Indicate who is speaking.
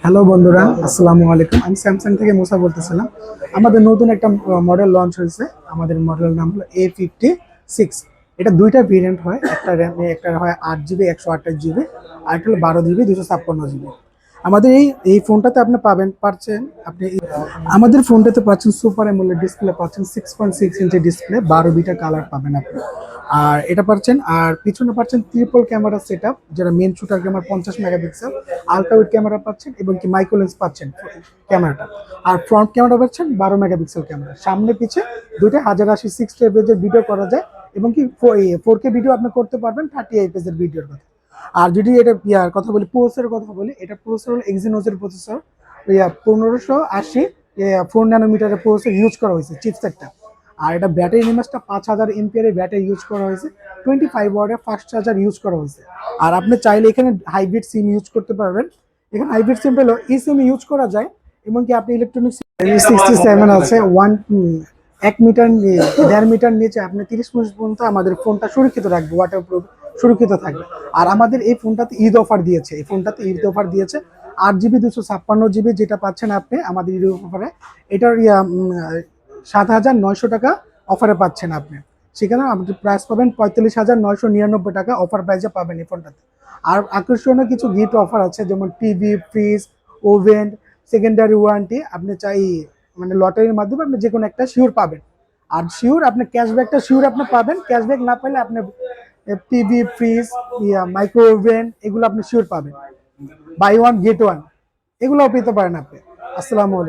Speaker 1: Hello বন্ধুরা, আসসালামু আলাইকুম। আমি স্যামসাং থেকে মুসা বলতেছিলাম। আমাদের নতুন একটা মডেল লঞ্চ হয়েছে। আমাদের মডেলের নাম হলো A56। এটা দুইটা ভেরিয়েন্ট হয়, একটা র্যাম, একটা হয় 8 জিবি 128 জিবি, আর একটা হলো 12 জিবি 256 জিবি। আমাদের এই ফোনটাতে আপনি পাচ্ছেন আপনি আমাদের ফোনটাতে পাচ্ছেন সুপার অ্যামোলেড ডিসপ্লে, পাচ্ছেন 6.6 ইঞ্চি ডিসপ্লে, 12 বিটা কালার পাবেন আপনি। আর এটা পাচ্ছেন, আর পিছনে পাচ্ছেন ট্রিপল ক্যামেরা সেট আপ, যেটা main shooter camera 50 megapixel, ultra wide camera পাচ্ছেন এবং কি মাইক্রো লেন্স পাচ্ছেন ক্যামেরাটা। আর ফ্রন্ট ক্যামেরা পাচ্ছেন 12 মেগাপিক্সেল ক্যামেরা, সামনে পিছে দুইটা 1080 60 এফপিএস বিডিও করা যায় এবং কি 4K ভিডিও আপনি করতে পারবেন 30 এফপিএস এর ভিডিওর কথা। আর যদি এটা ইয়ার কথা বলি, প্রসেসরের কথা বলি, এটা প্রসেসর হলো এক্সিনোসের প্রসেসর, 1580 4 ন্যানোমিটারের প্রসেসর ইউজ করা হয়েছে চিপসেটটা। আর এটা ব্যাটারি নিমাসটা 5000 এমপিআর এর ব্যাটারি ইউজ করা হয়েছে, 25 ওয়াটের ফাস্ট চার্জার ইউজ করা হয়েছে। আর আপনি চাইলে এখানে হাইব্রিড সিম ইউজ করতে পারবেন। এখানে হাইব্রিড সিম পেলেও এই সিম ইউজ করা যায় এবং কি আপনি ইলেকট্রনিক্স 67 আছে 1 মিটার 1.5 মিটার নিচে আপনি 30 মিনিট পর্যন্ত আমাদের ফোনটা সুরক্ষিত রাখবে, ওয়াটারপ্রুফ সুরক্ষিত থাকবে। আর আমাদের এই ফোনটাতে ঈদ অফার দিয়েছে, 8 জিবি 256 জিবি যেটা পাচ্ছেন আপনি আমাদের ঈদ অফারে। এটার 7,900 টাকা অফারে পাচ্ছেন আপনি। সেখানে আপনি প্রাইস পাবেন 45,999 টাকা, অফার প্রাইসে পাবেন এই ফোনটাতে। আর আকর্ষণীয় কিছু গিফট অফার আছে, যেমন TV, fridge, oven, secondary warranty. আপনি চাই মানে লটারির মাধ্যমে আপনি যে কোনো একটা শিওর পাবেন। আর শিওর আপনি ক্যাশব্যাকটা শিওর আপনি পাবেন, ক্যাশব্যাক না পেলে আপনি টিভি, ফ্রিজ, মাইক্রো ওভেন এগুলো আপনি শিওর পাবেন। বাই ওয়ান গেট ওয়ান এগুলোও পেতে পারেন আপনি। আসসালামু আলাইকুম।